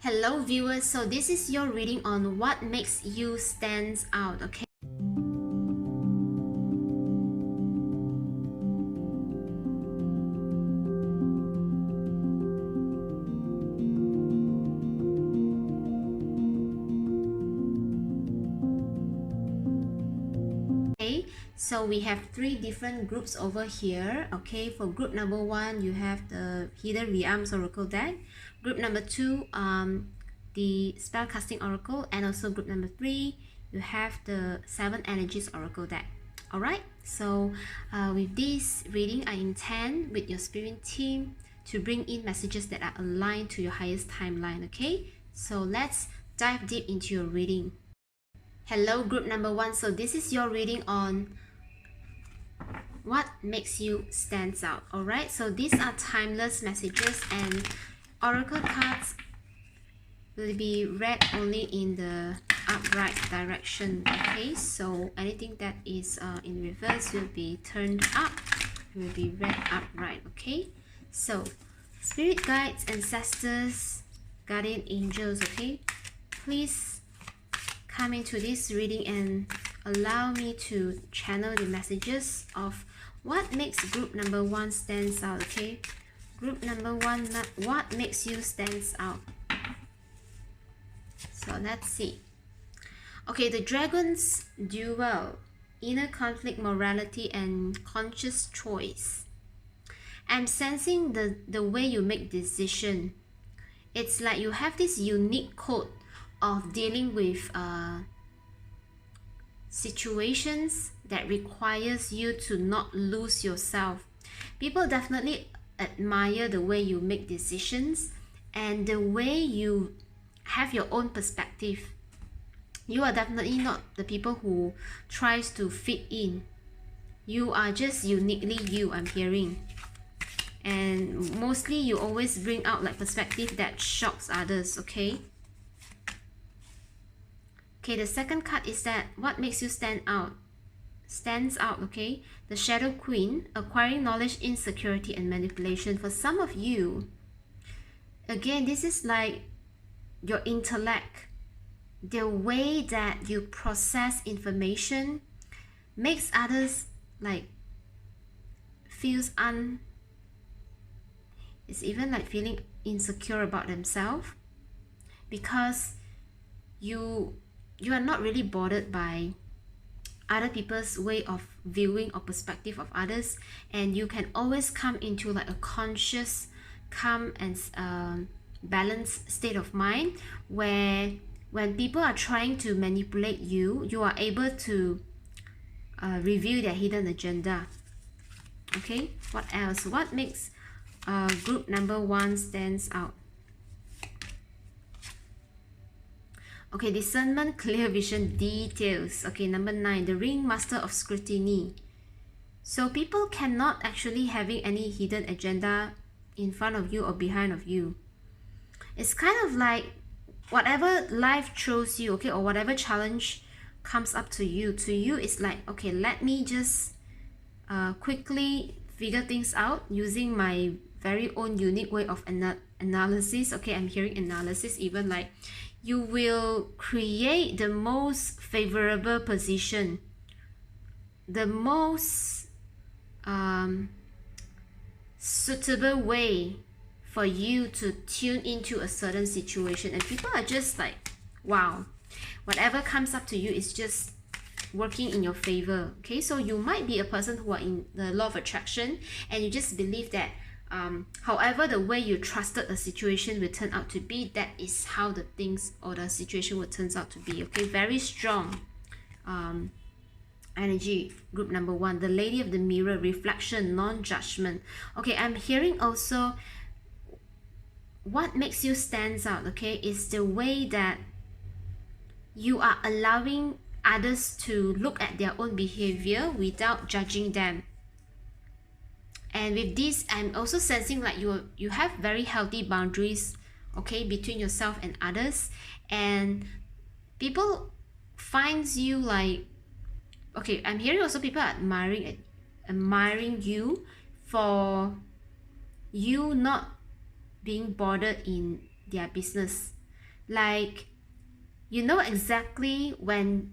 Hello viewers, so this is your reading on what makes you stand out, okay? So we have three different groups over here. Okay, for group number 1, you have the Hidden Realms Oracle deck. Group number 2, the Spellcasting Oracle, and also group number 3, you have the 7 Energies Oracle deck. Alright, so with this reading, I intend with your spirit team to bring in messages that are aligned to your highest timeline. Okay, so let's dive deep into your reading. Hello group number 1, so this is your reading on what makes you stand out. Alright, so these are timeless messages and oracle cards will be read only in the upright direction. Okay, so anything that is in reverse will be turned up, will be read upright. Okay, so spirit guides, ancestors, guardian angels, okay, please come into this reading and allow me to channel the messages of what makes group number 1 stands out. Okay, group number 1, what makes you stands out? So let's see. Okay, the dragon's duel, inner conflict, morality, and conscious choice. I'm sensing the way you make decision. It's like you have this unique code of dealing with situations that requires you to not lose yourself. People definitely admire the way you make decisions and the way you have your own perspective. You are definitely not the people who tries to fit in. You are just uniquely you, I'm hearing. And mostly you always bring out like perspective that shocks others. Okay, the second card is that what makes you stand out? Stands out, okay? The Shadow Queen, acquiring knowledge, insecurity, and manipulation. For some of you, again, this is like your intellect. The way that you process information makes others like feels it's even like feeling insecure about themselves, because you are not really bothered by other people's way of viewing or perspective of others, and you can always come into like a conscious, calm and balanced state of mind where when people are trying to manipulate you, you are able to reveal their hidden agenda. Okay, what else? What makes group number 1 stands out? Okay, discernment, clear vision, details. Okay, number 9, the ringmaster of scrutiny. So people cannot actually having any hidden agenda in front of you or behind of you. It's kind of like whatever life throws you, okay, or whatever challenge comes up to you it's like, okay, let me just quickly figure things out using my very own unique way of analysis. Okay, I'm hearing analysis, even like you will create the most favorable position, the most suitable way for you to tune into a certain situation, and people are just like, wow, whatever comes up to you is just working in your favor. Okay, so you might be a person who are in the law of attraction and you just believe that however the way you trusted a situation will turn out to be, that is how the things or the situation will turn out to be. Okay, very strong energy, group number 1. The Lady of the Mirror, reflection, non-judgment. Okay, I'm hearing also what makes you stands out, okay, is the way that you are allowing others to look at their own behavior without judging them. And with this, I'm also sensing like you have very healthy boundaries, okay, between yourself and others, and people finds you like, okay, I'm hearing also people are admiring you for you not being bothered in their business. Like, you know exactly when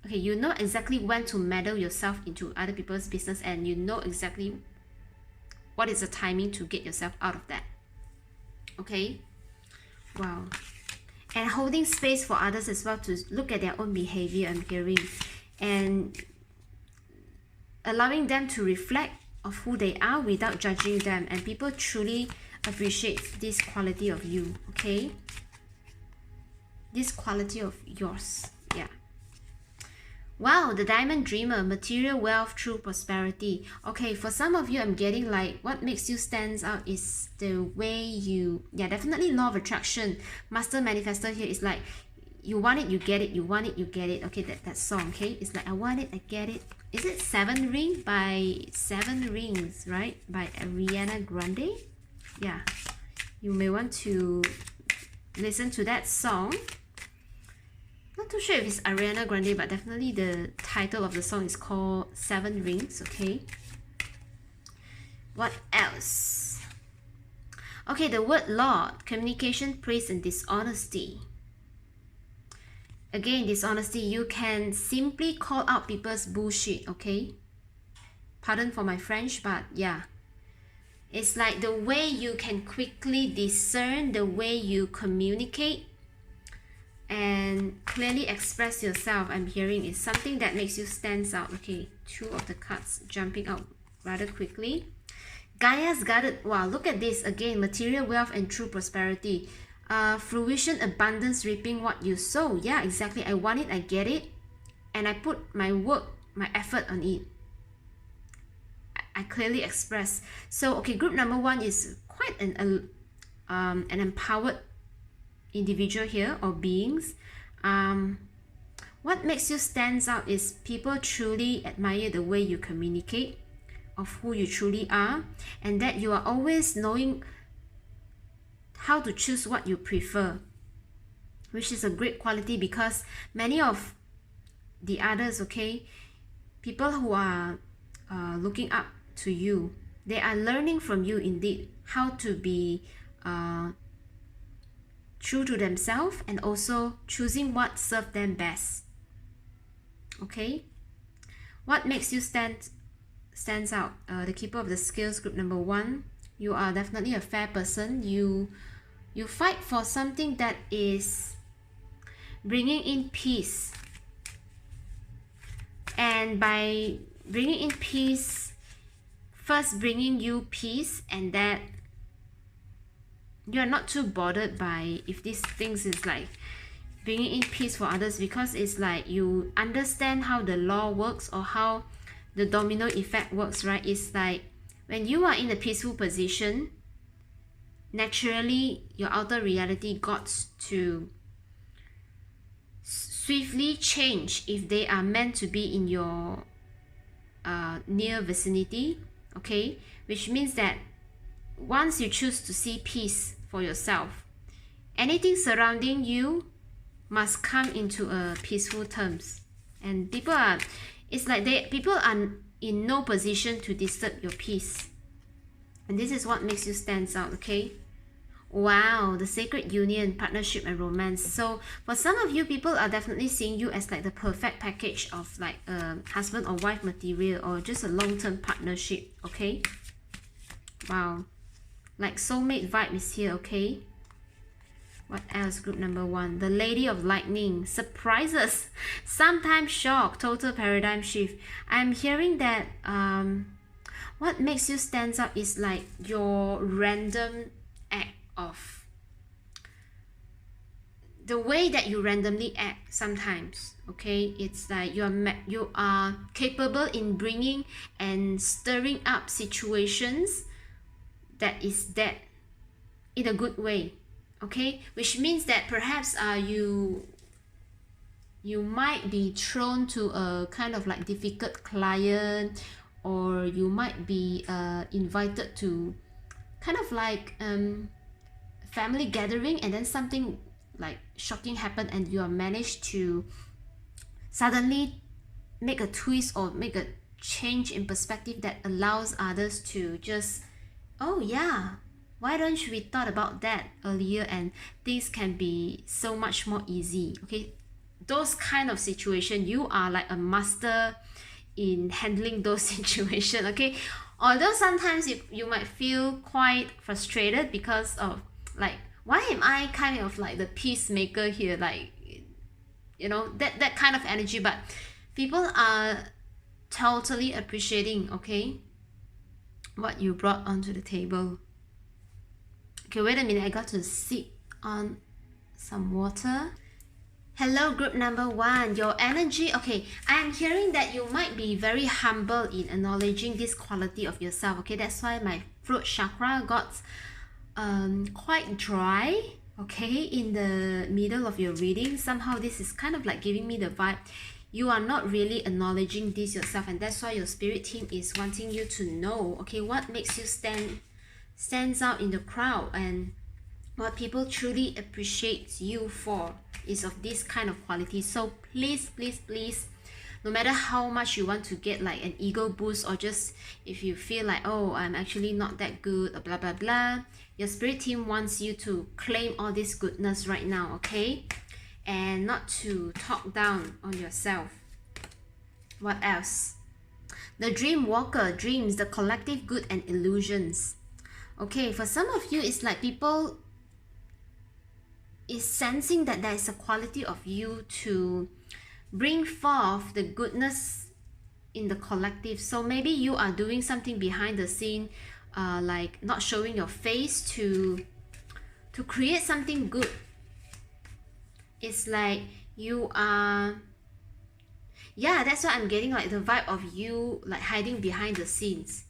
you know exactly when to meddle yourself into other people's business, and you know exactly what is the timing to get yourself out of that. Okay? Wow. And holding space for others as well to look at their own behavior, I'm hearing, and allowing them to reflect of who they are without judging them. And people truly appreciate this quality of you. Okay? This quality of yours. Yeah. Wow, the Diamond Dreamer, material wealth through prosperity. Okay, for some of you, I'm getting like what makes you stand out is the way you, definitely law of attraction. Master manifestor here is like, you want it, you get it, you want it, you get it. Okay, that song, okay? It's like, I want it, I get it. Is it Seven Ring by Seven Rings, right? By Ariana Grande? Yeah, you may want to listen to that song. Not too sure if it's Ariana Grande, but definitely the title of the song is called Seven Rings, okay? What else? Okay, the word Lord, communication, praise, and dishonesty. Again, dishonesty, you can simply call out people's bullshit, okay? Pardon for my French, but yeah. It's like the way you can quickly discern, the way you communicate, and clearly express yourself, I'm hearing, is something that makes you stand out. Okay, 2 of the cards jumping out rather quickly. Gaia's guarded. Wow, look at this again. Material wealth and true prosperity. Fruition, abundance, reaping what you sow. Yeah, exactly. I want it, I get it, and I put my work, my effort on it. I clearly express. So, okay, group number 1 is quite an empowered individual here, or beings. What makes you stand out is people truly admire the way you communicate, of who you truly are, and that you are always knowing how to choose what you prefer, which is a great quality, because many of the others, okay, people who are looking up to you, they are learning from you indeed how to be true to themselves, and also choosing what serves them best. Okay, what makes you stands out? The keeper of the scales, group number 1. You are definitely a fair person. You fight for something that is bringing in peace, and by bringing in peace, first bringing you peace, and that you're not too bothered by if these things is like bringing in peace for others, because it's like you understand how the law works, or how the domino effect works, right? It's like when you are in a peaceful position, naturally your outer reality got to swiftly change if they are meant to be in your near vicinity, okay? Which means that once you choose to see peace for yourself, anything surrounding you must come into a peaceful terms. And people are in no position to disturb your peace. And this is what makes you stand out, okay? Wow, the sacred union, partnership, and romance. So for some of you, people are definitely seeing you as like the perfect package of like a husband or wife material, or just a long-term partnership, okay? Wow, like soulmate vibe is here, okay? What else? Group number 1, the Lady of Lightning, surprises, sometimes shock, total paradigm shift. I'm hearing that what makes you stand out is like your random act of the way that you randomly act sometimes, okay? It's like you are capable in bringing and stirring up situations that is that in a good way, okay? Which means that perhaps you might be thrown to a kind of like difficult client, or you might be invited to kind of like family gathering, and then something like shocking happened, and you are managed to suddenly make a twist or make a change in perspective that allows others to just, oh yeah, why don't we thought about that earlier and things can be so much more easy? Okay, those kind of situation, you are like a master in handling those situations. Okay, although sometimes you might feel quite frustrated because of like, why am I kind of like the peacemaker here, like, you know, that kind of energy, but people are totally appreciating, okay, what you brought onto the table. Okay, wait a minute, I got to sip on some water. Hello, group number 1, your energy. Okay, I am hearing that you might be very humble in acknowledging this quality of yourself. Okay, that's why my throat chakra got quite dry, okay, in the middle of your reading. Somehow this is kind of like giving me the vibe you are not really acknowledging this yourself, and that's why your spirit team is wanting you to know, okay, what makes you stands out in the crowd, and what people truly appreciate you for is of this kind of quality. So please, no matter how much you want to get like an ego boost, or just if you feel like, oh, I'm actually not that good, or blah blah blah, your spirit team wants you to claim all this goodness right now, okay, and not to talk down on yourself. What else? The dream walker, dreams, the collective good and illusions. Okay, for some of you, it's like people is sensing that there is a quality of you to bring forth the goodness in the collective. So maybe you are doing something behind the scene, like not showing your face to create something good. It's like you are, yeah, that's why I'm getting like the vibe of you like hiding behind the scenes.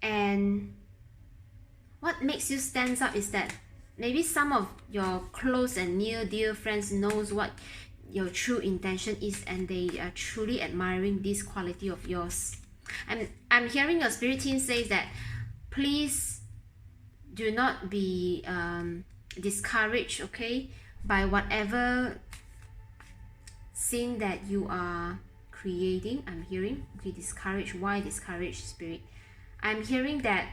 And what makes you stand up is that maybe some of your close and near dear friends knows what your true intention is, and they are truly admiring this quality of yours. I'm hearing your spirit team says that please do not be discouraged, okay, by whatever scene that you are creating. I'm hearing, okay, discouraged. Why discouraged, spirit? I'm hearing that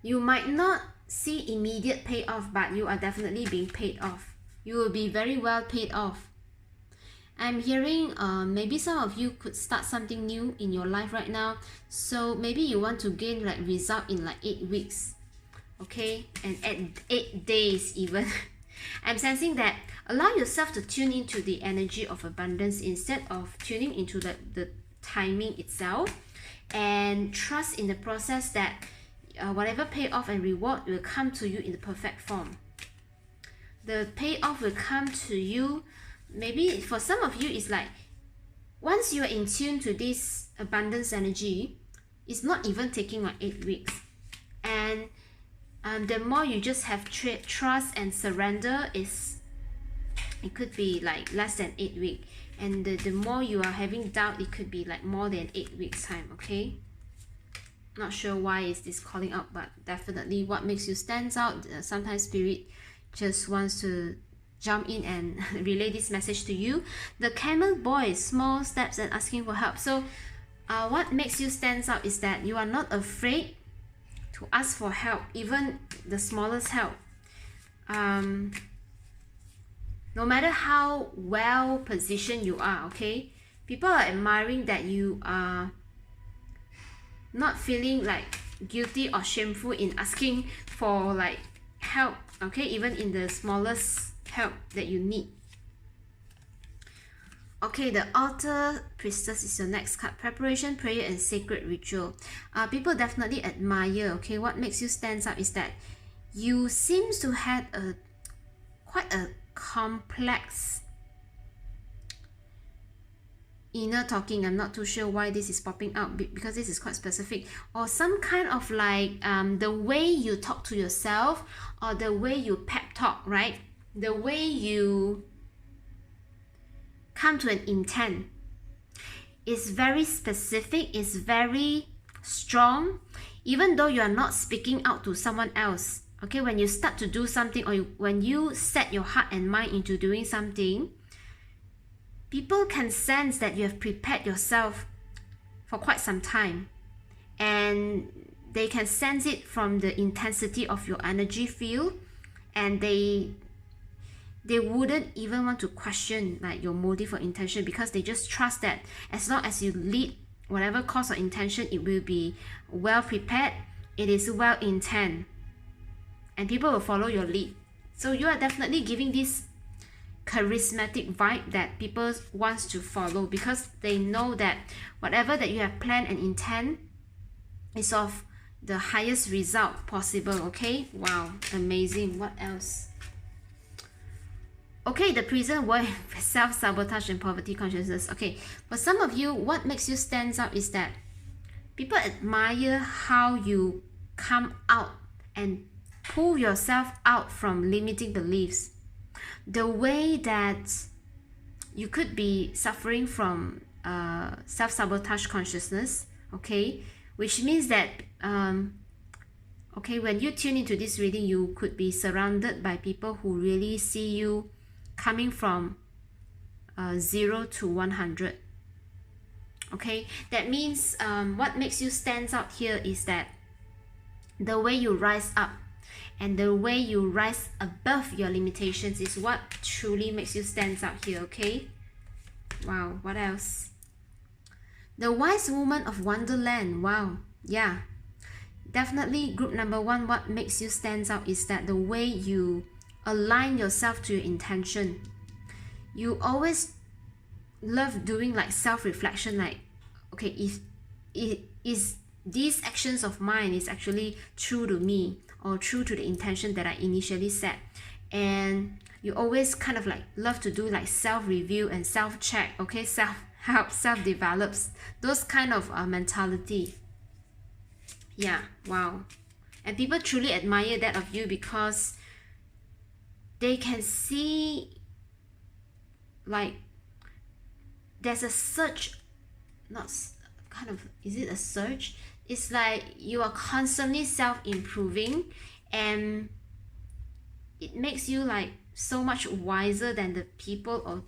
you might not see immediate payoff, but you are definitely being paid off. You will be very well paid off. I'm hearing maybe some of you could start something new in your life right now. So maybe you want to gain like result in like 8 weeks, okay, and at 8 days even. I'm sensing that allow yourself to tune into the energy of abundance instead of tuning into the timing itself, and trust in the process that whatever payoff and reward will come to you in the perfect form. The payoff will come to you. Maybe for some of you, it's like once you are in tune to this abundance energy, it's not even taking like 8 weeks. And the more you just have trust and surrender, it could be like less than 8 weeks. And the more you are having doubt, it could be like more than 8 weeks time, okay? Not sure why is this calling out, but definitely what makes you stand out. Sometimes spirit just wants to jump in and relay this message to you. The camel boy, small steps and asking for help. So what makes you stand out is that you are not afraid to ask for help, even the smallest help. No matter how well positioned you are, okay, people are admiring that you are not feeling like guilty or shameful in asking for like help, okay, even in the smallest help that you need. Okay, the altar priestess is your next card. Preparation, prayer, and sacred ritual. People definitely admire, okay. What makes you stand out is that you seems to have quite a complex inner talking. I'm not too sure why this is popping out, because this is quite specific, or some kind of like the way you talk to yourself, or the way you pep talk, right? The way you come to an intent is very specific, is very strong, even though you are not speaking out to someone else, okay. When you start to do something, or when you set your heart and mind into doing something, people can sense that you have prepared yourself for quite some time, and they can sense it from the intensity of your energy field, and they wouldn't even want to question like your motive or intention, because they just trust that as long as you lead whatever cause or intention, it will be well prepared, it is well intent, and people will follow your lead. So you are definitely giving this charismatic vibe that people wants to follow, because they know that whatever that you have planned and intend is of the highest result possible. Okay, wow, amazing. What else? Okay, the prison world, self-sabotage and poverty consciousness. Okay, for some of you, what makes you stand out is that people admire how you come out and pull yourself out from limiting beliefs. The way that you could be suffering from self-sabotage consciousness, okay, which means that okay, when you tune into this reading, you could be surrounded by people who really see you coming from 0 to 100. Okay, that means what makes you stand out here is that the way you rise up and the way you rise above your limitations is what truly makes you stand out here. Okay, wow, what else? The wise woman of Wonderland. Wow, yeah, definitely group number 1, what makes you stand out is that the way you align yourself to your intention. You always love doing like self-reflection, like, okay, if is these actions of mine is actually true to me or true to the intention that I initially set. And you always kind of like love to do like self-review and self-check, okay, self-help, self-develops, those kind of mentality. Yeah, wow. And people truly admire that of you, because they can see like there's a surge, not kind of, is it a surge? It's like you are constantly self-improving, and it makes you like so much wiser than the people or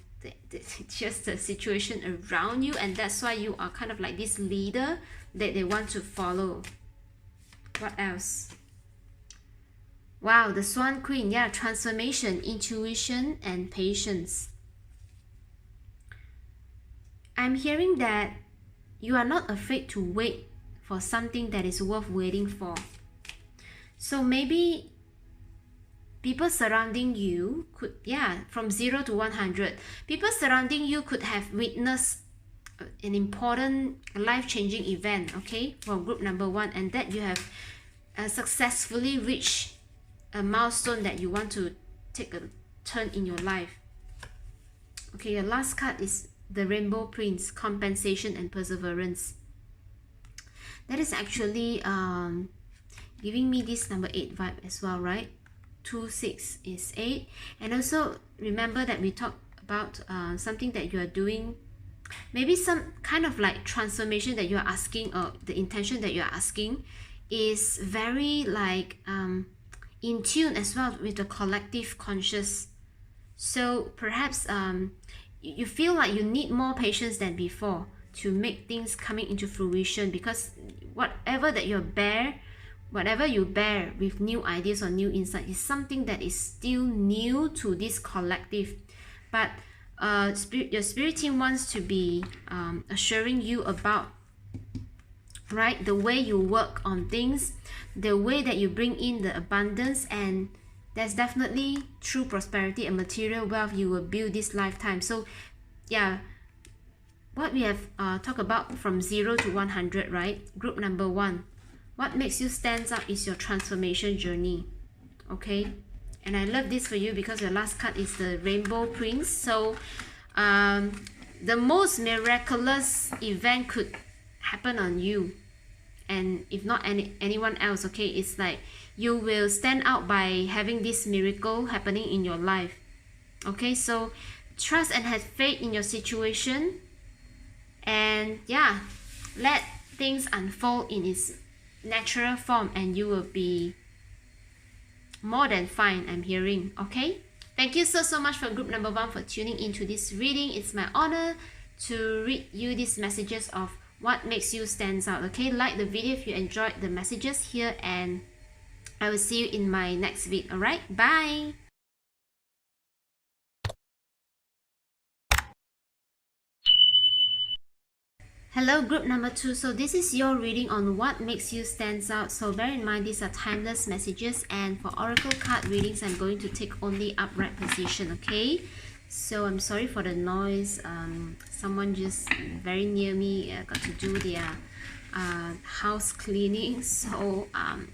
just the situation around you, and that's why you are kind of like this leader that they want to follow. What else? Wow, the Swan Queen, yeah, transformation, intuition, and patience. I'm hearing that you are not afraid to wait for something that is worth waiting for. So maybe people surrounding you could, yeah, from 0 to 100, people surrounding you could have witnessed an important life-changing event, okay, for group number 1, and that you have successfully reached a milestone that you want to take a turn in your life. Okay, your last card is the Rainbow Prince, compensation and perseverance. That is actually giving me this number 8 vibe as well, right? 2, 6 is 8. And also remember that we talked about something that you are doing, maybe some kind of like transformation that you are asking, or the intention that you are asking is very like in tune as well with the collective conscious. So perhaps you feel like you need more patience than before to make things coming into fruition, because whatever you bear with new ideas or new insight is something that is still new to this collective. But your spirit team wants to be assuring you about, right, the way you work on things, the way that you bring in the abundance, and there's definitely true prosperity and material wealth you will build this lifetime. So yeah, what we have talked about from 0 to 100, right? Group number 1, what makes you stand out is your transformation journey. Okay, and I love this for you because your last card is the Rainbow Prince. So the most miraculous event could happen on you, and if not anyone else, okay, it's like you will stand out by having this miracle happening in your life. Okay, so trust and have faith in your situation, and yeah, let things unfold in its natural form, and you will be more than fine, I'm hearing. Okay, thank you so much for group number 1 for tuning into this reading. It's my honor to read you these messages of what makes you stand out. Okay, like the video if you enjoyed the messages here, and I will see you in my next video. All right, bye. Hello, group number 2. So this is your reading on what makes you stand out. So bear in mind, these are timeless messages, and for oracle card readings, I'm going to take only upright position. Okay, so I'm sorry for the noise. Someone just very near me got to do their house cleaning, so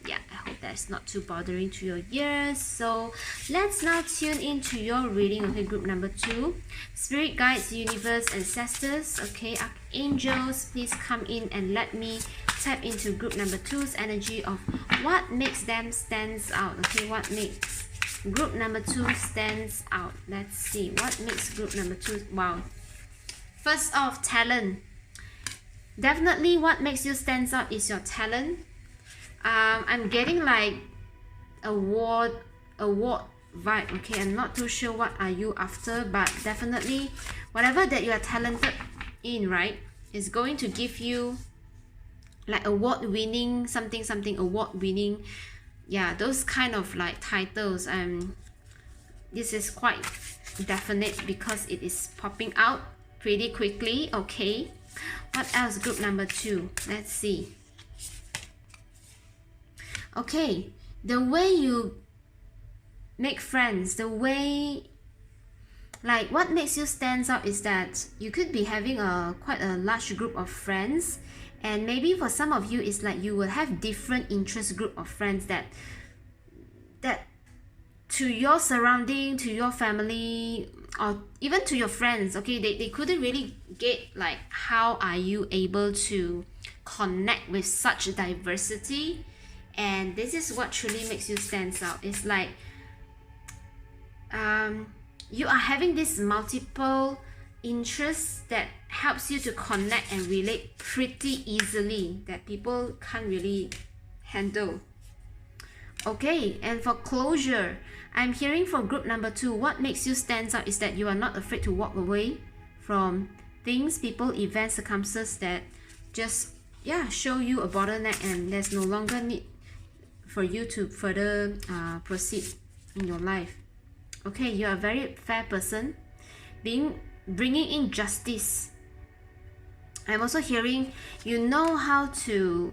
yeah, I hope that's not too bothering to your ears. So let's now tune into your reading. Okay, group number 2, spirit guides, universe, ancestors, okay, archangels, please come in and let me tap into group number 2's energy of what makes them stands out. Okay, what makes group number 2 stands out? Let's see what makes group number 2. Wow, first off, talent. Definitely what makes you stand out is your talent. I'm getting like award vibe. Okay, I'm not too sure what are you after, but definitely whatever that you are talented in, right, is going to give you like award winning something award winning, yeah, those kind of like titles. This is quite definite because it is popping out pretty quickly. Okay, what else, group number 2? Let's see. Okay, the way you make friends, the way, like what makes you stand out is that you could be having quite a large group of friends, and maybe for some of you it's like you will have different interest group of friends that to your surrounding, to your family, or even to your friends. Okay, they couldn't really get like how are you able to connect with such diversity, and this is what truly makes you stand out. It's like you are having this multiple interests that helps you to connect and relate pretty easily that people can't really handle. Okay, and for closure, I'm hearing for group number 2, what makes you stand out is that you are not afraid to walk away from things, people, events, circumstances that just, yeah, show you a bottleneck, and there's no longer need for you to further proceed in your life. Okay, you are a very fair person, bringing in justice. I'm also hearing you know how to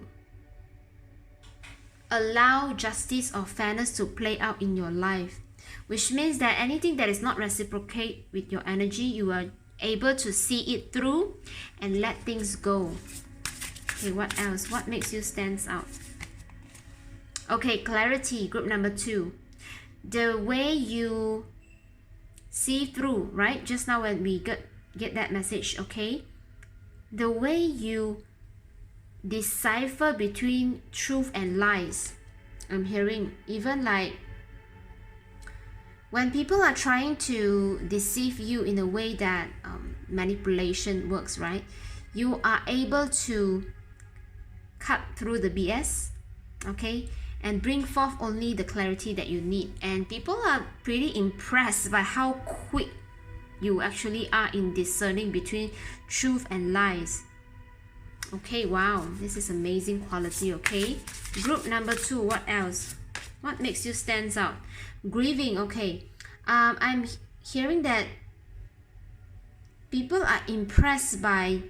allow justice or fairness to play out in your life, which means that anything that is not reciprocate with your energy, you are able to see it through and let things go. Okay, what else? What makes you stand out? Okay, clarity, group number 2. The way you see through, right? Just now when we get that message, okay? The way you decipher between truth and lies. I'm hearing even like when people are trying to deceive you in a way that manipulation works, right? You are able to cut through the BS, okay, and bring forth only the clarity that you need. And people are pretty impressed by how quick you actually are in discerning between truth and lies. Okay, wow, this is amazing quality. Okay, group number 2, what else? What makes you stand out? Grieving. Okay, I'm hearing that people are impressed by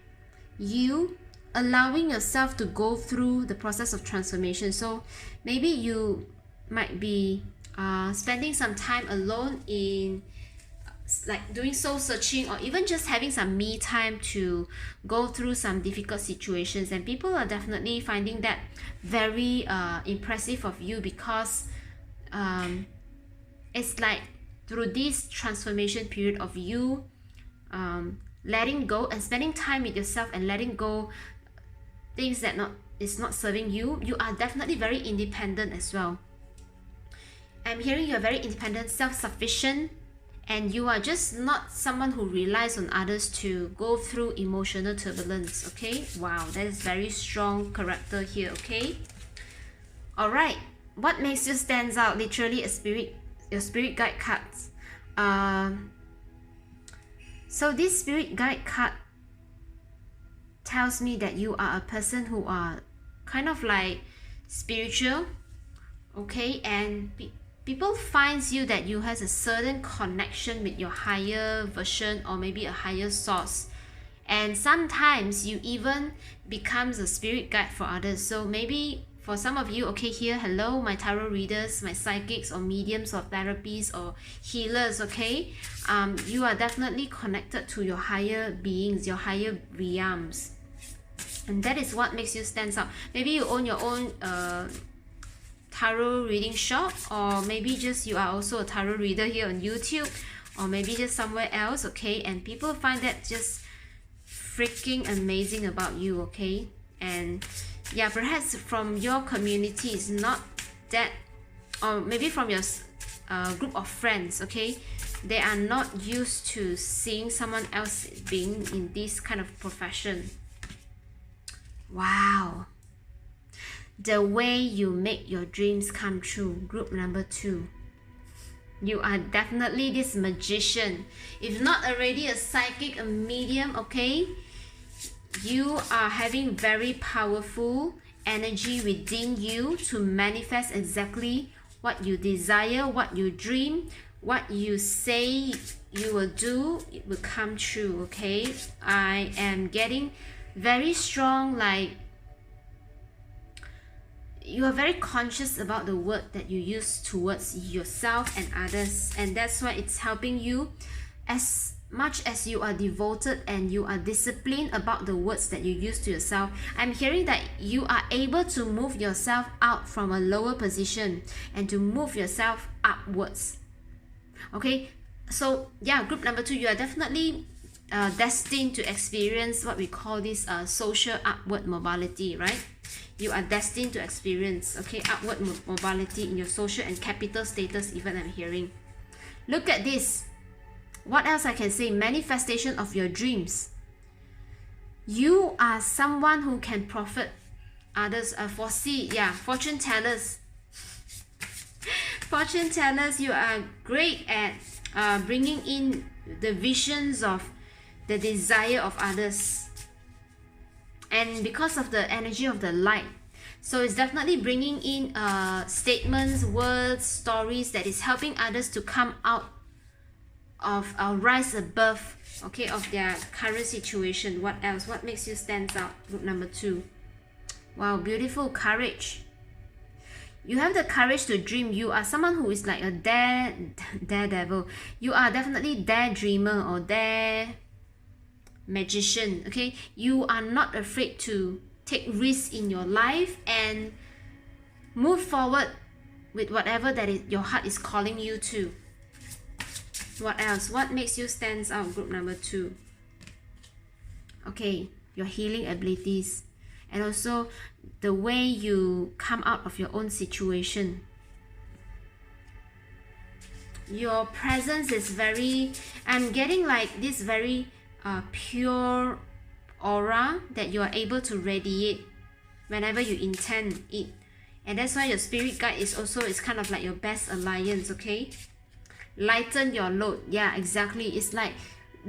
you allowing yourself to go through the process of transformation. So maybe you might be spending some time alone in like doing soul searching, or even just having some me time to go through some difficult situations, and people are definitely finding that very impressive of you, because it's like through this transformation period of you letting go and spending time with yourself and letting go things that is not serving you, you are definitely very independent as well. I'm hearing you're very independent, self-sufficient, and you are just not someone who relies on others to go through emotional turbulence. Okay, wow, that is very strong character here. Okay, all right, what makes you stand out? Literally your spirit guide cards. So this spirit guide card tells me that you are a person who are kind of like spiritual, okay, and people finds you that you has a certain connection with your higher version or maybe a higher source, and sometimes you even becomes a spirit guide for others. So maybe for some of you, okay, here, hello, my tarot readers, my psychics or mediums or therapists or healers, okay, you are definitely connected to your higher beings, your higher realms, and that is what makes you stand out. Maybe you own your own tarot reading shop, or maybe just you are also a tarot reader here on YouTube, or maybe just somewhere else, okay, and people find that just freaking amazing about you, okay. And yeah, perhaps from your community is not that, or maybe from your group of friends, okay, they are not used to seeing someone else being in this kind of profession. Wow. The way you make your dreams come true, group number 2. You are definitely this magician. If not already a psychic, a medium, okay, you are having very powerful energy within you to manifest exactly what you desire, what you dream, what you say you will do, it will come true, okay. I am getting very strong, like you are very conscious about the word that you use towards yourself and others, and that's why it's helping you. As much as you are devoted and you are disciplined about the words that you use to yourself, I'm hearing that you are able to move yourself out from a lower position and to move yourself upwards, okay. So yeah, group number 2, you are definitely destined to experience what we call this social upward mobility, right? You are destined to experience, okay, upward mobility in your social and capital status even, I'm hearing. Look at this. What else I can say? Manifestation of your dreams. You are someone who can profit others, foresee, yeah, fortune tellers. Fortune tellers, you are great at bringing in the visions of the desire of others, and because of the energy of the light, so it's definitely bringing in statements, words, stories that is helping others to come out of rise above, okay, of their current situation. What else? What makes you stand out, group number 2? Wow, beautiful. Courage. You have the courage to dream. You are someone who is like a daredevil. You are definitely daredreamer or dare magician, okay. You are not afraid to take risks in your life and move forward with whatever that is your heart is calling you to. What else? What makes you stand out, group number 2? Okay, your healing abilities, and also the way you come out of your own situation. Your presence is very, I'm getting like this very pure aura that you are able to radiate whenever you intend it, and that's why your spirit guide is also, it's kind of like your best alliance, okay. Lighten your load. Yeah, exactly. It's like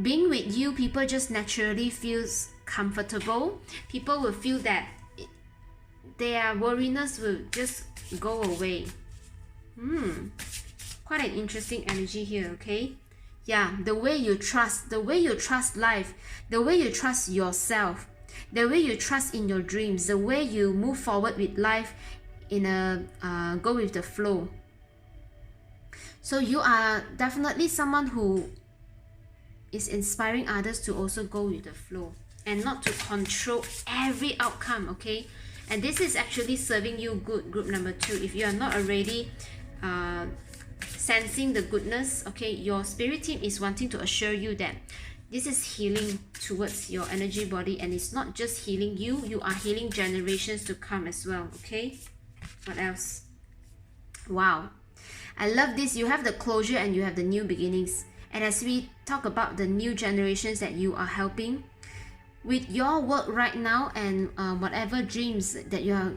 being with you, people just naturally feels comfortable. People will feel that their worriness will just go away. Quite an interesting energy here, okay. Yeah, the way you trust life, the way you trust yourself, the way you trust in your dreams, the way you move forward with life in a go with the flow. So you are definitely someone who is inspiring others to also go with the flow and not to control every outcome, okay. And this is actually serving you good, group number 2. If you are not already sensing the goodness, okay, your spirit team is wanting to assure you that this is healing towards your energy body, and it's not just healing you, you are healing generations to come as well, okay. What else? Wow, I love this. You have the closure and you have the new beginnings. And as we talk about the new generations that you are helping with your work right now, and whatever dreams that you are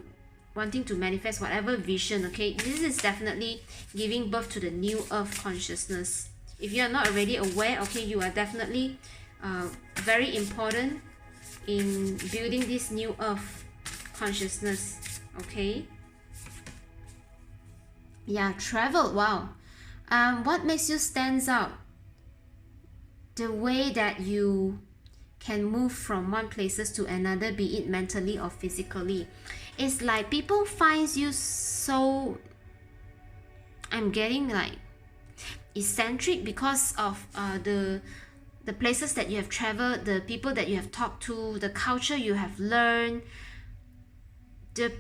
wanting to manifest, whatever vision, okay, this is definitely giving birth to the new earth consciousness. If you are not already aware, okay, you are definitely very important in building this new earth consciousness. Okay. Yeah, travel. Wow. What makes you stand out? The way that you can move from one places to another, be it mentally or physically. It's like people finds you so, I'm getting like eccentric because of the places that you have traveled, the people that you have talked to, the culture you have learned, the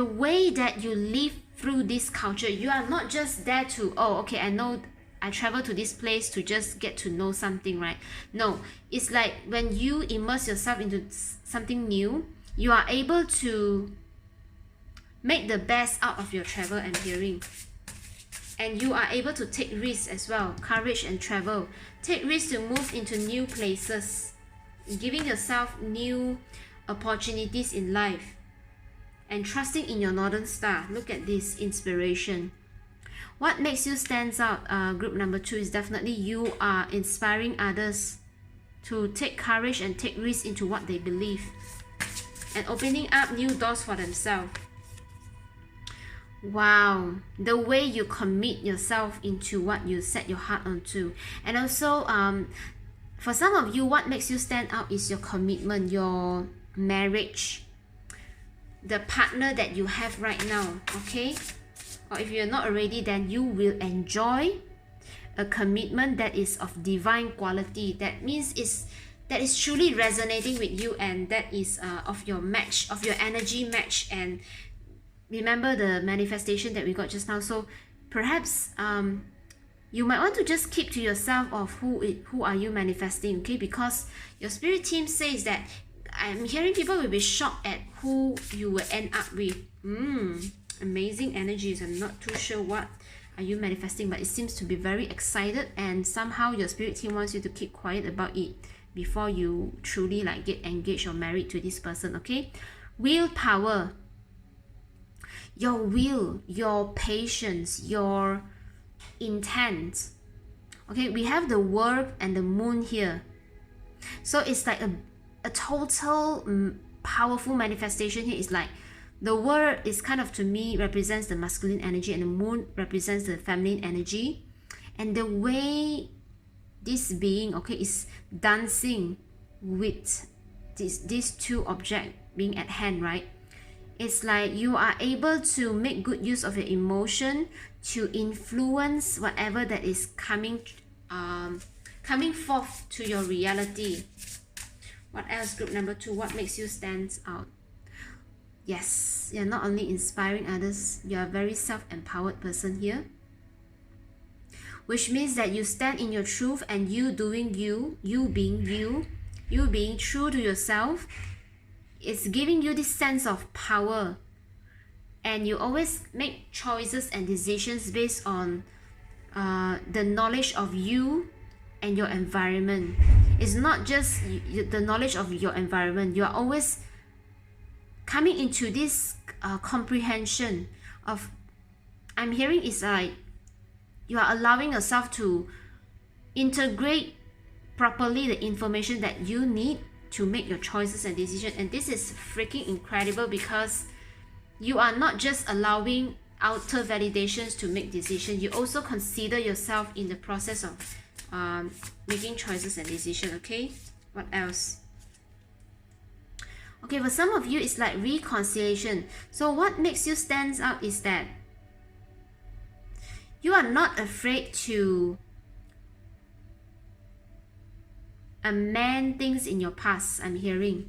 way that you live through this culture. You are not just there to, oh, okay, I know I travel to this place to just get to know something, right? No, it's like when you immerse yourself into something new, you are able to make the best out of your travel and hearing. And you are able to take risks as well, courage and travel. Take risks to move into new places, giving yourself new opportunities in life, and trusting in your northern star. Look at this inspiration. What makes you stand out, group number 2, is definitely you are inspiring others to take courage and take risks into what they believe, and opening up new doors for themselves. Wow, the way you commit yourself into what you set your heart onto. And also, for some of you, what makes you stand out is your commitment, your marriage, the partner that you have right now, okay? Or if you're not already, then you will enjoy a commitment that is of divine quality. That means that is truly resonating with you, and that is of your match, of your energy match. And remember the manifestation that we got just now. So perhaps you might want to just keep to yourself of who are you manifesting, okay? Because your spirit team says that I'm hearing people will be shocked at who you will end up with. Amazing energies. I'm not too sure what are you manifesting, but it seems to be very excited, and somehow your spirit team wants you to keep quiet about it before you truly like get engaged or married to this person, okay? Willpower. Your will, your patience, your intent. Okay, we have the World and the Moon here. So it's like a total powerful manifestation here. It's like the World is kind of, to me, represents the masculine energy, and the Moon represents the feminine energy. And the way this being, okay, is dancing with these two objects being at hand, right? It's like you are able to make good use of your emotion to influence whatever that is coming forth to your reality. What else, group number 2? What makes you stand out? Yes, you're not only inspiring others, you're a very self-empowered person here, which means that you stand in your truth, and you doing you being you being true to yourself. It's giving you this sense of power, and you always make choices and decisions based on the knowledge of you and your environment. It's not just the knowledge of your environment. You are always coming into this comprehension of, I'm hearing it's like you are allowing yourself to integrate properly the information that you need to make your choices and decisions. And this is freaking incredible, because you are not just allowing outer validations to make decisions, you also consider yourself in the process of making choices and decisions, okay? What else? Okay, for some of you, it's like reconciliation. So what makes you stand out is that you are not afraid to amend things in your past, I'm hearing.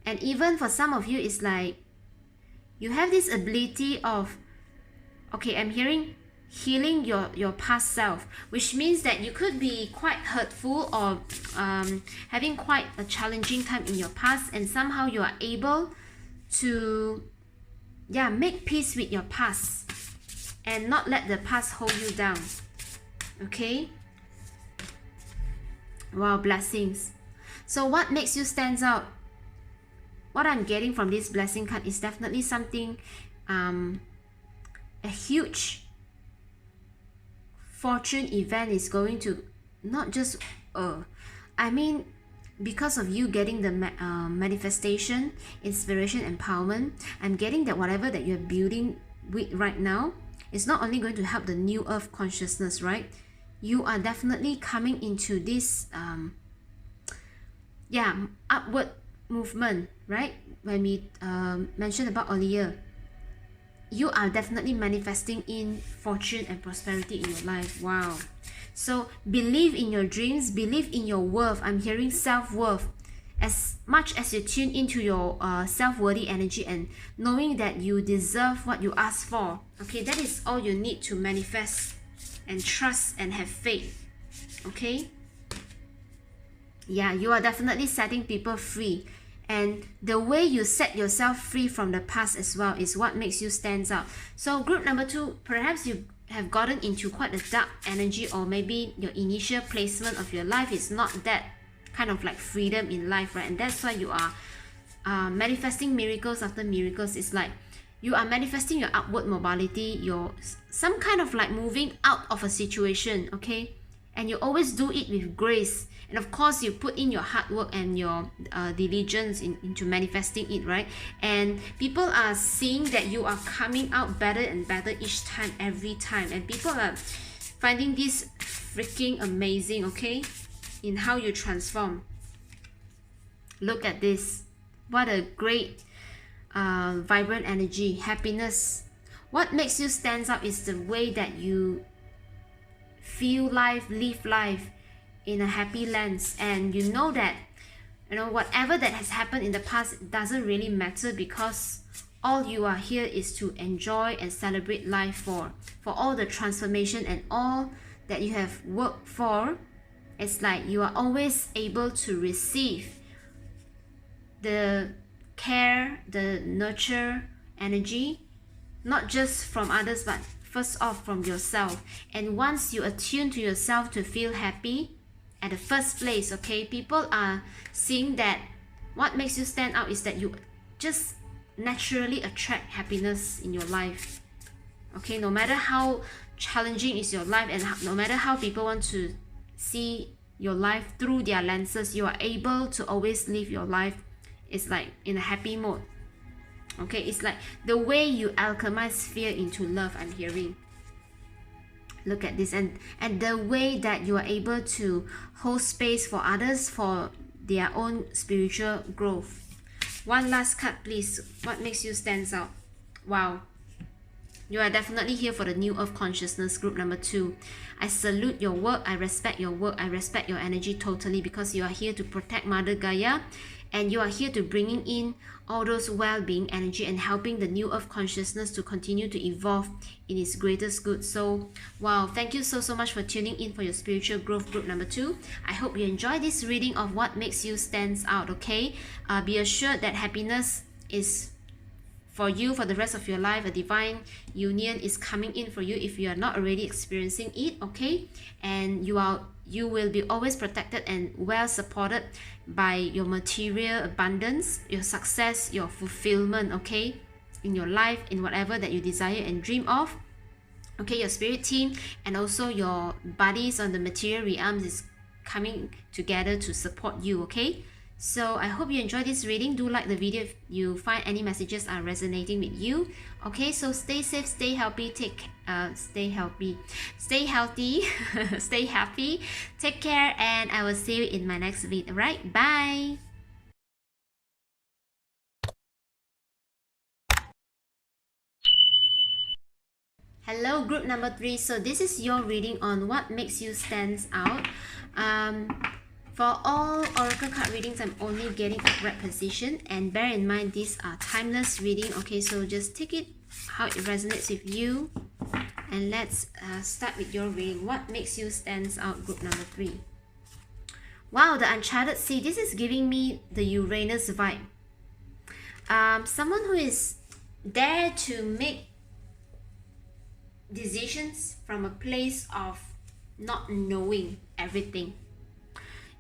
And even for some of you, it's like you have this ability of, okay, I'm hearing healing your past self, which means that you could be quite hurtful or having quite a challenging time in your past, and somehow you are able to make peace with your past and not let the past hold you down, okay? Wow, blessings. So what makes you stand out? What I'm getting from this blessing card is definitely something, a huge fortune event is going to, not just I mean, because of you getting the manifestation, inspiration, empowerment, I'm getting that whatever that you're building with right now is not only going to help the new earth consciousness, right? You are definitely coming into this upward movement, right? When we mentioned about earlier, you are definitely manifesting in fortune and prosperity in your life. Wow. So believe in your dreams, believe in your worth. I'm hearing self-worth. As much as you tune into your self-worthy energy and knowing that you deserve what you ask for, okay, that is all you need to manifest and trust and have faith, okay? Yeah, you are definitely setting people free. And the way you set yourself free from the past as well is what makes you stand out. So group number 2, perhaps you have gotten into quite a dark energy, or maybe your initial placement of your life is not that kind of like freedom in life, right? And that's why you are manifesting miracles after miracles. It's like you are manifesting your upward mobility, your some kind of like moving out of a situation, okay? And you always do it with grace. And of course, you put in your hard work and your diligence into manifesting it, right? And people are seeing that you are coming out better and better each time, every time. And people are finding this freaking amazing, okay? In how you transform. Look at this. What a great, vibrant energy, happiness. What makes you stand out is the way that you feel life, live life in a happy lens, and you know that, you know, whatever that has happened in the past doesn't really matter, because all you are here is to enjoy and celebrate life for all the transformation and all that you have worked for. It's like you are always able to receive the care, the nurture energy, not just from others, but first off from yourself. And once you attune to yourself to feel happy at the first place, okay, people are seeing that what makes you stand out is that you just naturally attract happiness in your life, okay? No matter how challenging is your life, and no matter how people want to see your life through their lenses, you are able to always live your life, it's like in a happy mode, okay? It's like the way you alchemize fear into love, I'm hearing. Look at this. And the way that you are able to hold space for others for their own spiritual growth. One last card, please. What makes you stand out? Wow. You are definitely here for the new earth consciousness, group number 2. I salute your work. I respect your work. I respect your energy totally, because you are here to protect Mother Gaia, and you are here to bringing in all those well-being energy and helping the new earth consciousness to continue to evolve in its greatest good. So wow, thank you so much for tuning in for your spiritual growth, group number 2. I hope you enjoy this reading of what makes you stand out, okay? Be assured that happiness is for you for the rest of your life. A divine union is coming in for you if you are not already experiencing it, okay? And you will be always protected and well supported by your material abundance, your success, your fulfillment, okay, in your life, in whatever that you desire and dream of, okay? Your spirit team and also your bodies on the material realms is coming together to support you, okay? So I hope you enjoyed this reading. Do like the video if you find any messages are resonating with you. Okay, so stay safe, stay healthy, stay healthy, stay happy, take care, and I will see you in my next video. Alright, bye. Hello, group number 3. So this is your reading on what makes you stand out. For all oracle card readings, I'm only getting upright position, and bear in mind these are timeless reading, okay? So just take it how it resonates with you, and let's start with your reading. What makes you stand out, group number 3? Wow, the Uncharted Sea. This is giving me the Uranus vibe. Someone who is there to make decisions from a place of not knowing everything.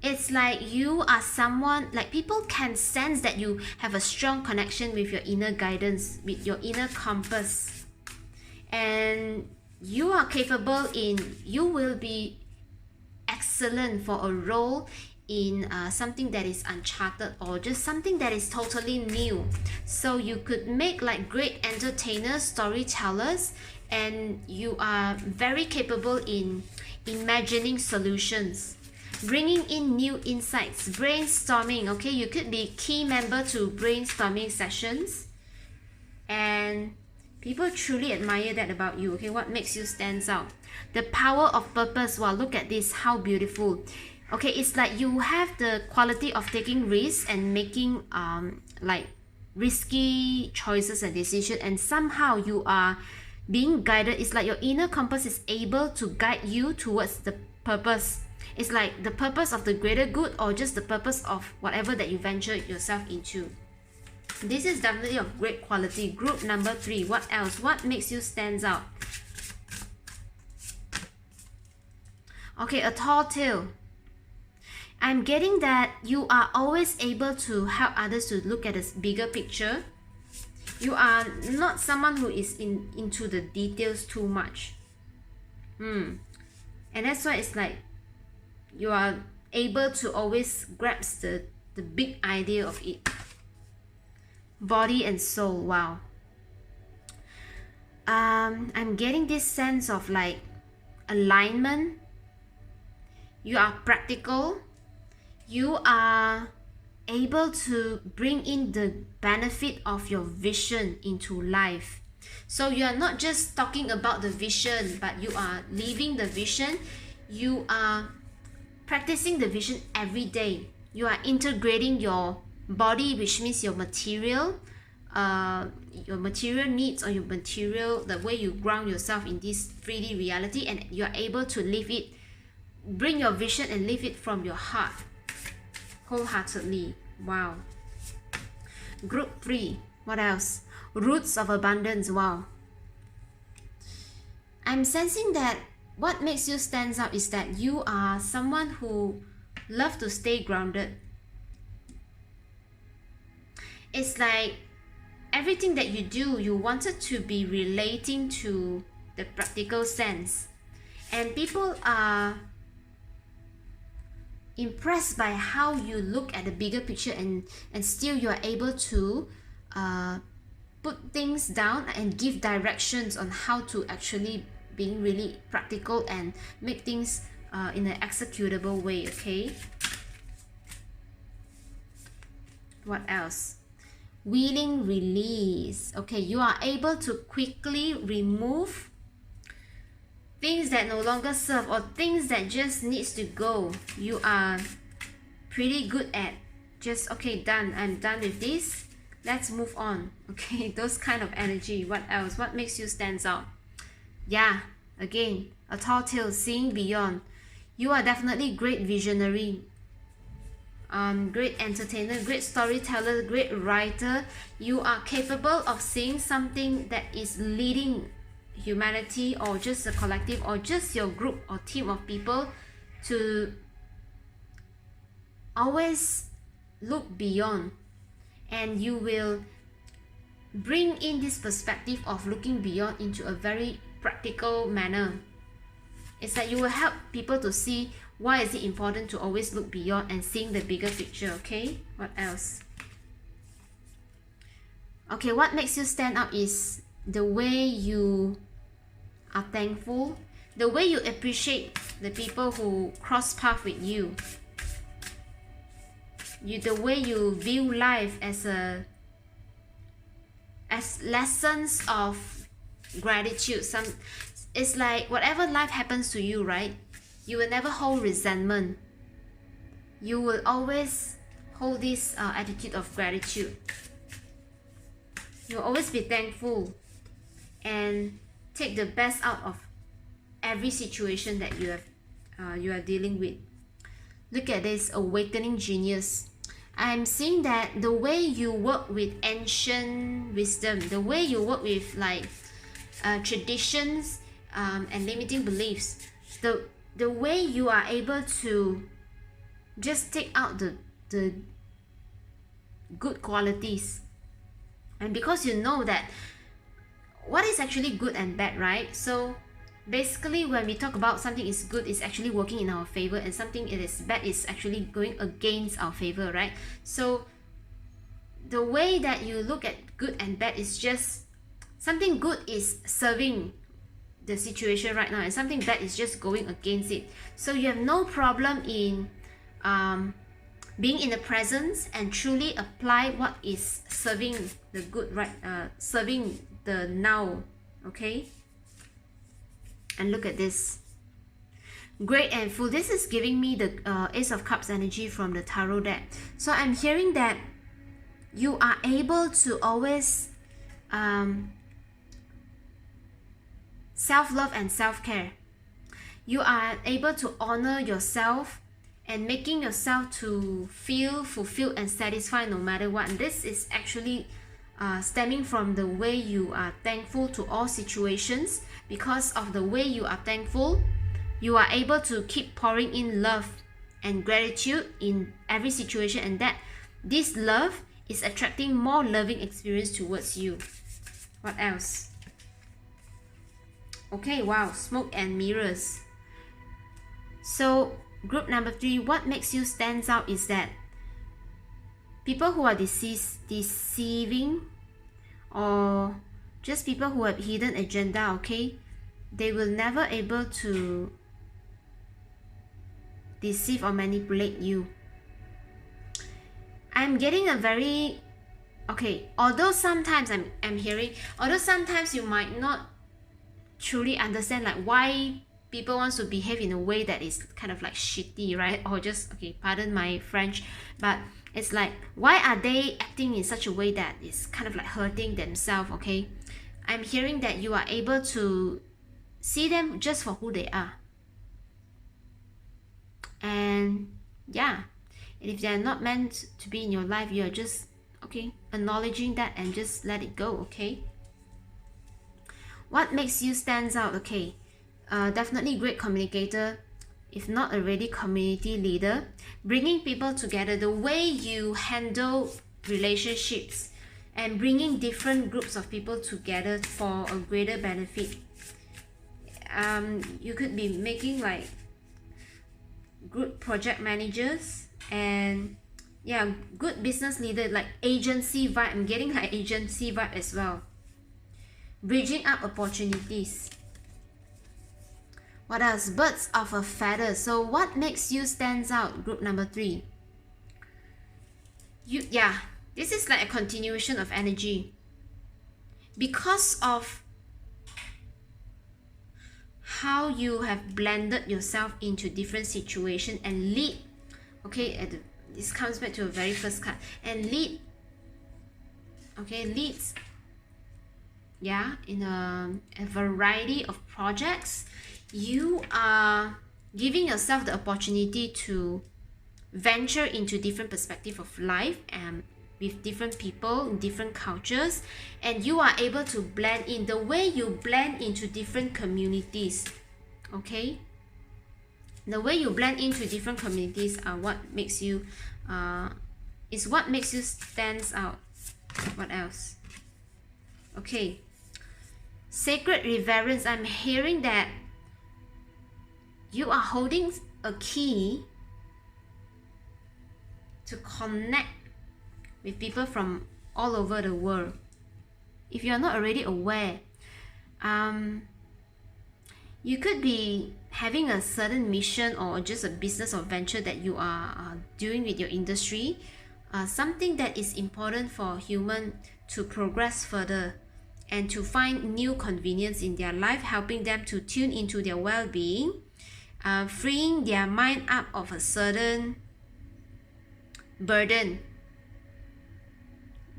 It's like you are someone, like people can sense that you have a strong connection with your inner guidance, with your inner compass. And you are capable you will be excellent for a role in something that is uncharted or just something that is totally new. So you could make like great entertainers, storytellers, and you are very capable in imagining solutions, bringing in new insights, brainstorming. Okay, you could be key member to brainstorming sessions, and people truly admire that about you. Okay, what makes you stand out? The power of purpose. Wow, look at this, how beautiful. Okay, it's like you have the quality of taking risks and making like risky choices and decisions, and somehow you are being guided. It's like your inner compass is able to guide you towards the purpose. It's like the purpose of the greater good, or just the purpose of whatever that you venture yourself into. This is definitely of great quality. Group number 3, what else? What makes you stand out? Okay, a tall tale. I'm getting that you are always able to help others to look at a bigger picture. You are not someone who is into the details too much. And that's why it's like you are able to always grasp the big idea of it. Body and soul, wow. I'm getting this sense of like alignment. You are practical. You are able to bring in the benefit of your vision into life. So you are not just talking about the vision, but you are living the vision. You are practicing the vision every day. You are integrating your body, which means your material needs, or your material, the way you ground yourself in this 3D reality, and you are able to live it, bring your vision and live it from your heart wholeheartedly. Wow. Group 3, what else? Roots of abundance. Wow. I'm sensing that what makes you stand out is that you are someone who loves to stay grounded. It's like everything that you do, you wanted to be relating to the practical sense, and people are impressed by how you look at the bigger picture, and still you are able to put things down and give directions on how to actually being really practical and make things in an executable way. Okay, what else? Willing release. Okay, you are able to quickly remove things that no longer serve, or things that just needs to go. You are pretty good at just, okay, done, I'm done with this, let's move on. Okay, those kind of energy. What else? What makes you stand out? Yeah, again, a tall tale, seeing beyond. You are definitely great visionary, great entertainer, great storyteller, great writer. You are capable of seeing something that is leading humanity, or just a collective, or just your group or team of people, to always look beyond, and you will bring in this perspective of looking beyond into a very practical manner. It's like you will help people to see why is it important to always look beyond and seeing the bigger picture. Okay, what else? Okay, what makes you stand out is the way you are thankful, the way you appreciate the people who cross path with you, the way you view life as lessons of gratitude. It's like whatever life happens to you, right? You will never hold resentment. You will always hold this attitude of gratitude. You'll always be thankful and take the best out of every situation that you are dealing with. Look at this, awakening genius. I'm seeing that the way you work with ancient wisdom, the way you work with like traditions and limiting beliefs, the way you are able to just take out the good qualities, and because you know that what is actually good and bad, right? So basically when we talk about something is good, it's actually working in our favor, and something it is bad is actually going against our favor, right? So the way that you look at good and bad is just something good is serving the situation right now, and something bad is just going against it. So you have no problem in being in the presence and truly apply what is serving the good, right? Serving the now, okay? And look at this, great and full. This is giving me the Ace of Cups energy from the tarot deck. So I'm hearing that you are able to always self-love and self-care. You are able to honor yourself and making yourself to feel fulfilled and satisfied no matter what. And this is actually stemming from the way you are thankful to all situations. Because of the way you are thankful, you are able to keep pouring in love and gratitude in every situation, and that this love is attracting more loving experience towards you. What else? Okay, wow, smoke and mirrors. So group number 3, what makes you stand out is that people who are deceiving, or just people who have hidden agenda, okay, they will never able to deceive or manipulate you. I'm getting a very, okay, although sometimes I'm hearing, although sometimes you might not truly understand like why people want to behave in a way that is kind of like shitty, right? Or just, okay, pardon my French, but it's like, why are they acting in such a way that is kind of like hurting themselves, okay? I'm hearing that you are able to see them just for who they are. And yeah, and if they're not meant to be in your life, you're just, okay, acknowledging that and just let it go, okay? What makes you stand out? Okay, definitely great communicator, if not already community leader, bringing people together, the way you handle relationships and bringing different groups of people together for a greater benefit. You could be making like good project managers, and yeah, good business leader, like agency vibe. I'm getting like agency vibe as well. Bridging up opportunities. What else? Birds of a feather. So what makes you stand out? Group number 3. This is like a continuation of energy. Because of how you have blended yourself into different situations and lead, okay, this comes back to a very first card, and lead, okay, leads, yeah, in a variety of projects. You are giving yourself the opportunity to venture into different perspectives of life and with different people, different cultures, and you are able to blend in. The way you blend into different communities, okay, the way you blend into different communities are what makes you is what makes you stands out. What else? Okay, sacred reverence. I'm hearing that you are holding a key to connect with people from all over the world. If you're not already aware, you could be having a certain mission or just a business or venture that you are doing with your industry, something that is important for human to progress further and to find new convenience in their life, helping them to tune into their well-being, freeing their mind up of a certain burden.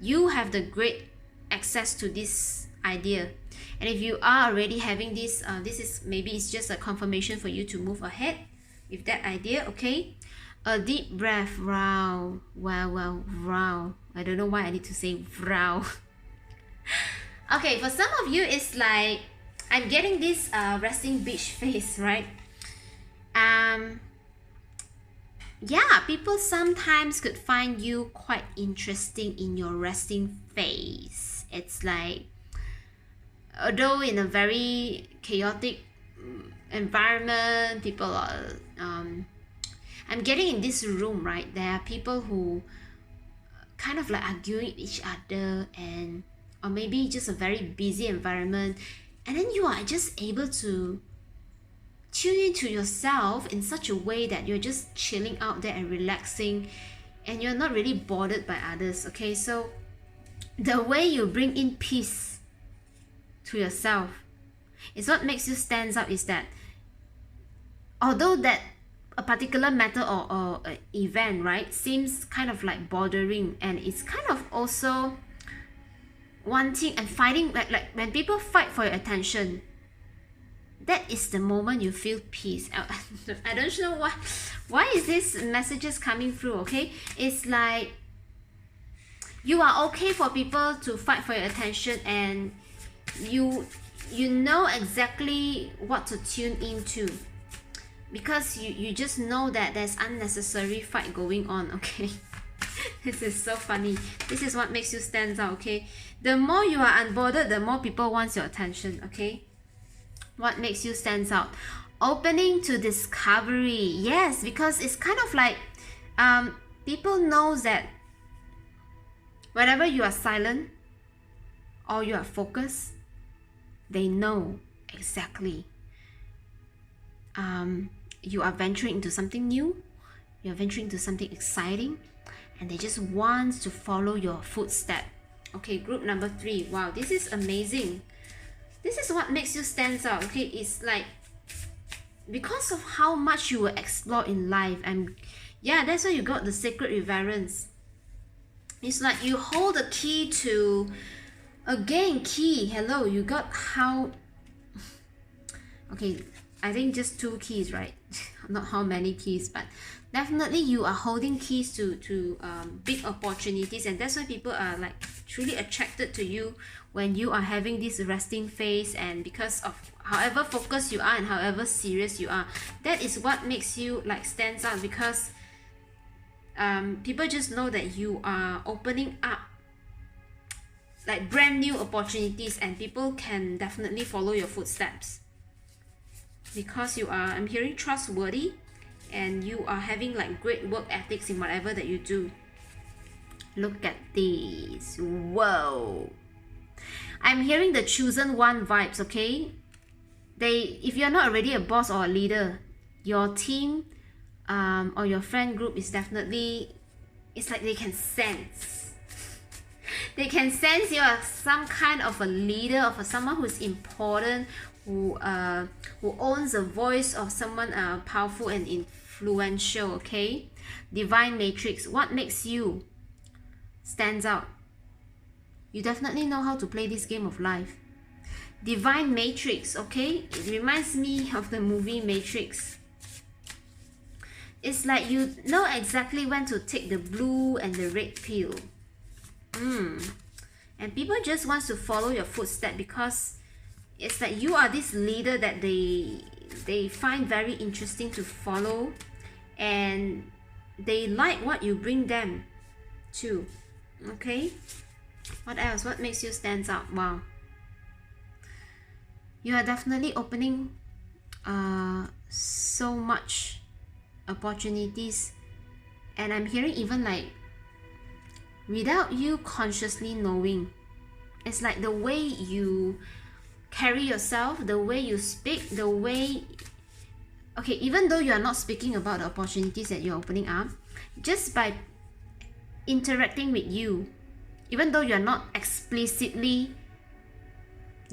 You have the great access to this idea, and if you are already having this, this is maybe it's just a confirmation for you to move ahead with that idea. Okay, a deep breath. Wow. I don't know why I need to say wow. Okay, for some of you it's like I'm getting this resting bitch face, right? Yeah, people sometimes could find you quite interesting in your resting face. It's like, although in a very chaotic environment, people are I'm getting in this room, right? There are people who kind of like arguing with each other, and or maybe just a very busy environment, and then you are just able to tune into yourself in such a way that you're just chilling out there and relaxing, and you're not really bothered by others. Okay, so the way you bring in peace to yourself is what makes you stand out. Is that although that a particular matter or event, right, seems kind of like bothering, and it's kind of also wanting and fighting, like when people fight for your attention, that is the moment you feel peace. I don't know why is this messages coming through. Okay, it's like you are okay for people to fight for your attention, and you know exactly what to tune into, because you just know that there's unnecessary fight going on. Okay, this is so funny. This is what makes you stand out. Okay, the more you are unbothered, the more people want your attention. Okay, what makes you stand out? Opening to discovery. Yes, because it's kind of like people knows that whenever you are silent or you are focused, they know exactly you are venturing into something new, you're venturing into something exciting, and they just want to follow your footstep. Okay, group number 3. Wow, this is amazing. This is what makes you stand out. Okay, it's like because of how much you will explore in life, and yeah, that's why you got the sacred reverence. It's like you hold the key to, again, key. Hello, you got how, okay, I think just 2 keys, right? Not how many keys, but definitely you are holding keys to big opportunities, and that's why people are like truly attracted to you when you are having this resting phase, and because of however focused you are and however serious you are, that is what makes you like stands out, because people just know that you are opening up like brand new opportunities, and people can definitely follow your footsteps because you are, I'm hearing, trustworthy, and you are having like great work ethics in whatever that you do. Look at this. Whoa, I'm hearing the chosen one vibes. Okay, if you're not already a boss or a leader, your team or your friend group is definitely, it's like they can sense you are some kind of a leader, of someone who's important, who owns the voice of someone powerful and influential. Okay, divine matrix. What makes you stands out? You definitely know how to play this game of life. Divine matrix. Okay, it reminds me of the movie Matrix. It's like you know exactly when to take the blue and the red pill. And people just want to follow your footsteps, because it's like you are this leader that they find very interesting to follow, and they like what you bring them to. Okay, what else? What makes you stand out? Wow, you are definitely opening so much opportunities, and I'm hearing even like without you consciously knowing. It's like the way you carry yourself, the way you speak, the way, okay, even though you are not speaking about the opportunities that you're opening up, just by interacting with you, even though you're not explicitly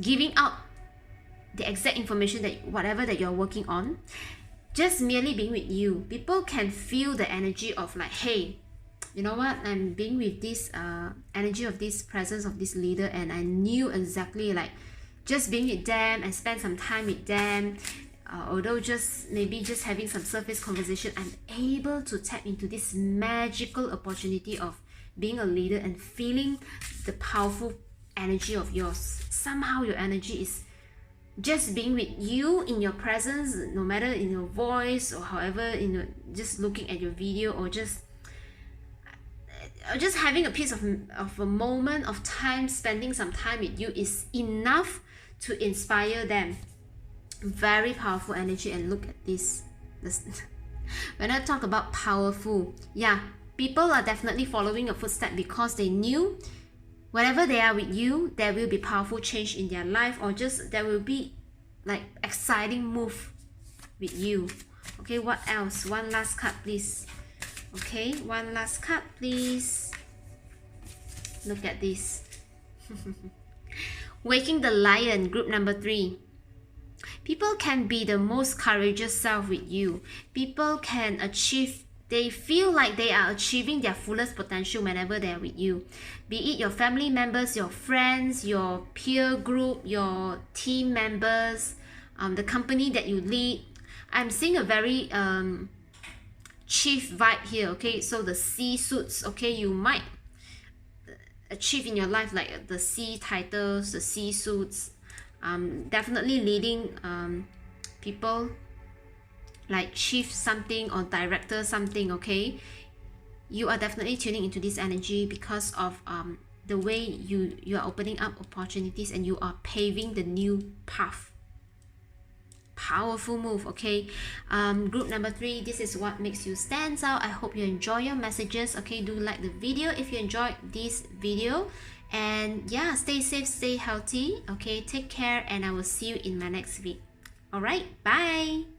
giving out the exact information that whatever that you're working on, just merely being with you, people can feel the energy of like, hey, you know what, I'm being with this energy of this presence of this leader, and I knew exactly, like, just being with them and spend some time with them, although just maybe just having some surface conversation, I'm able to tap into this magical opportunity of being a leader and feeling the powerful energy of yours. Somehow your energy is just being with you in your presence, no matter in your voice or however, just looking at your video, or just having a piece of a moment of time, spending some time with you is enough to inspire them. Very powerful energy. And look at this. When I talk about powerful, yeah, people are definitely following your footsteps because they knew whenever they are with you, there will be powerful change in their life, or just there will be like exciting move with you. Okay, what else? One last card, please. Okay, one last card, please. Look at this. Waking the Lion, group number 3. People can be the most courageous self with you. People can achieve, they feel like they are achieving their fullest potential whenever they are with you. Be it your family members, your friends, your peer group, your team members, the company that you lead. I'm seeing a very chief vibe here, okay? So the C suits, okay? You might achieve in your life like the C titles, the C suits. Definitely leading people like chief something or director something, okay? You are definitely tuning into this energy because of the way you are opening up opportunities and you are paving the new path. Powerful move, okay? Group number 3, this is what makes you stand out. I hope you enjoy your messages, okay? Do like the video if you enjoyed this video. And yeah, stay safe, stay healthy, okay? Take care, and I will see you in my next video. All right, bye.